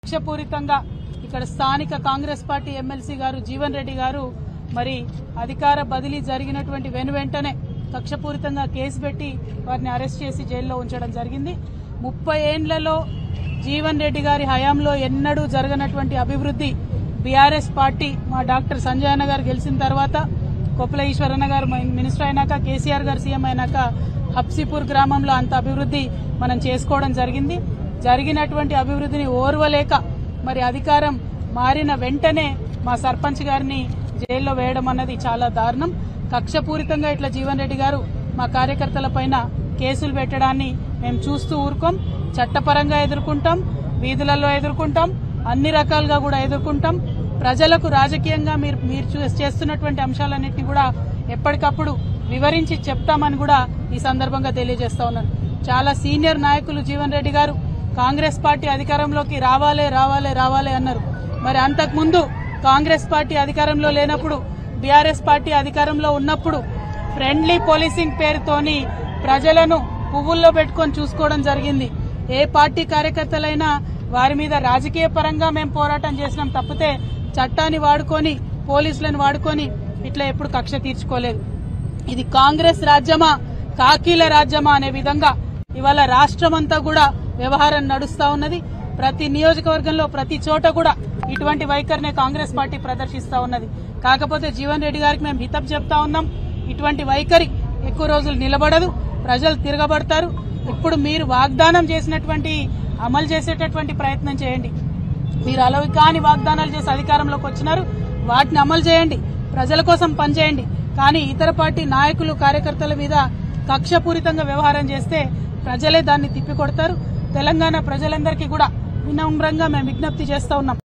కక్షపూరితంగా ఇక్కడ స్థానిక కాంగ్రెస్ పార్టీ ఎమ్మెల్సీ గారు జీవన్ రెడ్డి గారు మరి అధికార బదిలీ జరిగినటువంటి వెనువెంటనే కక్షపూరితంగా కేసు పెట్టి వారిని అరెస్ట్ చేసి జైల్లో ఉంచడం జరిగింది. 30 ఏండ్లలో జీవన్ రెడ్డి గారి హయాంలో ఎన్నడూ జరగనటువంటి అభివృద్ధి బీఆర్ఎస్ పార్టీ మా డాక్టర్ సంజయ్ అన్న గారు గెలిచిన తర్వాత, కొప్పుల ఈశ్వరన్న గారు మినిస్టర్ అయినాక, కేసీఆర్ గారు సీఎం అయినాక హబ్సీపూర్ గ్రామంలో అంత అభివృద్ధి మనం చేసుకోవడం జరిగింది. జరిగినటువంటి అభివృద్ధిని ఓర్వలేక మరి అధికారం మారిన వెంటనే మా సర్పంచ్ గారిని జైల్లో వేయడం అన్నది చాలా దారుణం. కక్షపూరితంగా ఇట్లా జీవన్ రెడ్డి గారు మా కార్యకర్తల పైన కేసులు పెట్టడాన్ని మేము చూస్తూ ఊరుకోం. చట్టపరంగా ఎదుర్కొంటాం, వీధులలో ఎదుర్కొంటాం, అన్ని రకాలుగా కూడా ఎదుర్కొంటాం. ప్రజలకు రాజకీయంగా మీరు చేస్తున్నటువంటి అంశాలన్నింటినీ కూడా ఎప్పటికప్పుడు వివరించి చెప్తామని కూడా ఈ సందర్భంగా తెలియజేస్తా ఉన్నాను. చాలా సీనియర్ నాయకులు జీవన్ రెడ్డి గారు కాంగ్రెస్ పార్టీ అధికారంలోకి రావాలి అన్నారు. మరి అంతకుముందు కాంగ్రెస్ పార్టీ అధికారంలో లేనప్పుడు, బీఆర్ఎస్ పార్టీ అధికారంలో ఉన్నప్పుడు ఫ్రెండ్లీ పోలీసింగ్ పేరుతోని ప్రజలను పువ్వుల్లో పెట్టుకొని చూసుకోవడం జరిగింది. ఏ పార్టీ కార్యకర్తలైనా వారి మీద రాజకీయ పరంగా మేము పోరాటం చేసినాం తప్పితే చట్టాన్ని వాడుకొని, పోలీసులను వాడుకొని ఇట్లా ఎప్పుడు కక్ష తీర్చుకోలేదు. ఇది కాంగ్రెస్ రాజ్యమా, కాకీల రాజ్యమా అనే విధంగా ఇవాళ రాష్ట్రమంతా కూడా వ్యవహారం నడుస్తా ఉన్నది. ప్రతి నియోజకవర్గంలో ప్రతి చోట కూడా ఇటువంటి వైఖరినే కాంగ్రెస్ పార్టీ ప్రదర్శిస్తా ఉన్నది. కాకపోతే జీవన్ రెడ్డి గారికి మేము హితవు చెప్తా ఉన్నాం, ఇటువంటి వైఖరి ఎక్కువ రోజులు నిలబడదు, ప్రజలు తిరగబడతారు. ఇప్పుడు మీరు వాగ్దానం చేసినటువంటి అమలు చేసేటటువంటి ప్రయత్నం చేయండి. మీరు అలవి కాని వాగ్దానాలు చేసి అధికారంలోకి వచ్చినారు, వాటిని అమలు చేయండి, ప్రజల కోసం పనిచేయండి. కానీ ఇతర పార్టీ నాయకులు, కార్యకర్తల మీద కక్షపూరితంగా వ్యవహారం చేస్తే ప్రజలే దాన్ని తిప్పికొడతారు. తెలంగాణ ప్రజలందరికీ కూడా వినమ్రంగా మేము విజ్ఞప్తి చేస్తా ఉన్నాం.